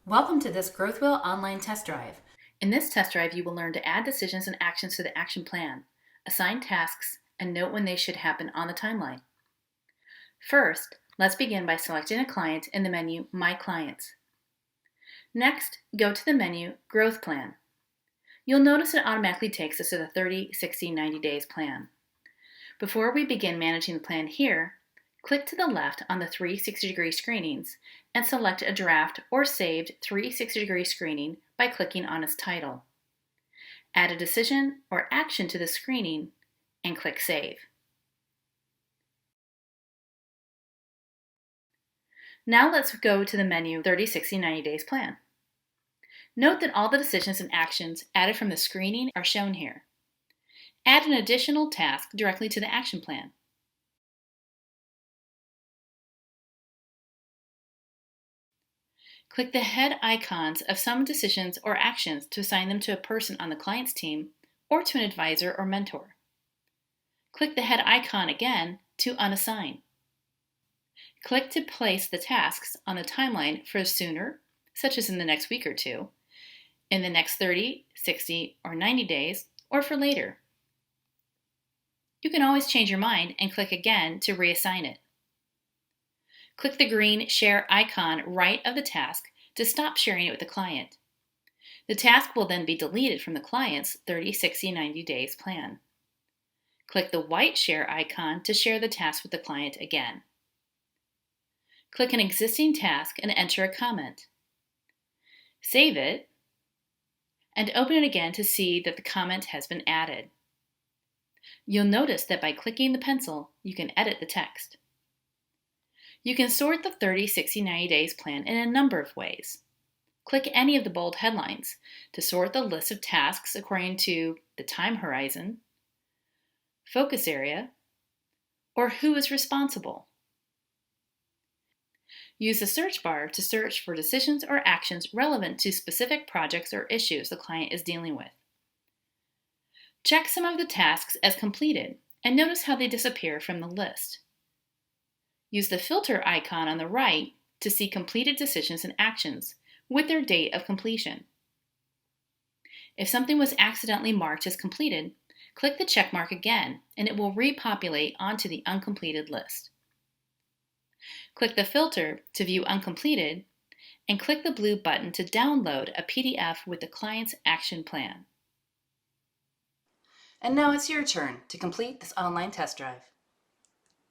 Welcome to this GrowthWheel online test drive. In this test drive, you will learn to add decisions and actions to the action plan, assign tasks, and note when they should happen on the timeline. First, let's begin by selecting a client in the menu My Clients. Next, go to the menu Growth Plan. You'll notice it automatically takes us to the 30, 60, 90 days plan. Before we begin managing the plan here, click to the left on the 360-degree screenings and select a draft or saved 360-degree screening by clicking on its title. Add a decision or action to the screening and click Save. Now let's go to the menu 30, 60, 90 days plan. Note that all the decisions and actions added from the screening are shown here. Add an additional task directly to the action plan. Click the head icons of some decisions or actions to assign them to a person on the client's team or to an advisor or mentor. Click the head icon again to unassign. Click to place the tasks on the timeline for sooner, such as in the next week or two, in the next 30, 60, or 90 days, or for later. You can always change your mind and click again to reassign it. Click the green Share icon right of the task to stop sharing it with the client. The task will then be deleted from the client's 30, 60, 90 days plan. Click the white Share icon to share the task with the client again. Click an existing task and enter a comment. Save it and open it again to see that the comment has been added. You'll notice that by clicking the pencil, you can edit the text. You can sort the 30, 60, 90 days plan in a number of ways. Click any of the bold headlines to sort the list of tasks according to the time horizon, focus area, or who is responsible. Use the search bar to search for decisions or actions relevant to specific projects or issues the client is dealing with. Check some of the tasks as completed and notice how they disappear from the list. Use the filter icon on the right to see completed decisions and actions with their date of completion. If something was accidentally marked as completed, click the check mark again and it will repopulate onto the uncompleted list. Click the filter to view uncompleted and click the blue button to download a PDF with the client's action plan. And now it's your turn to complete this online test drive.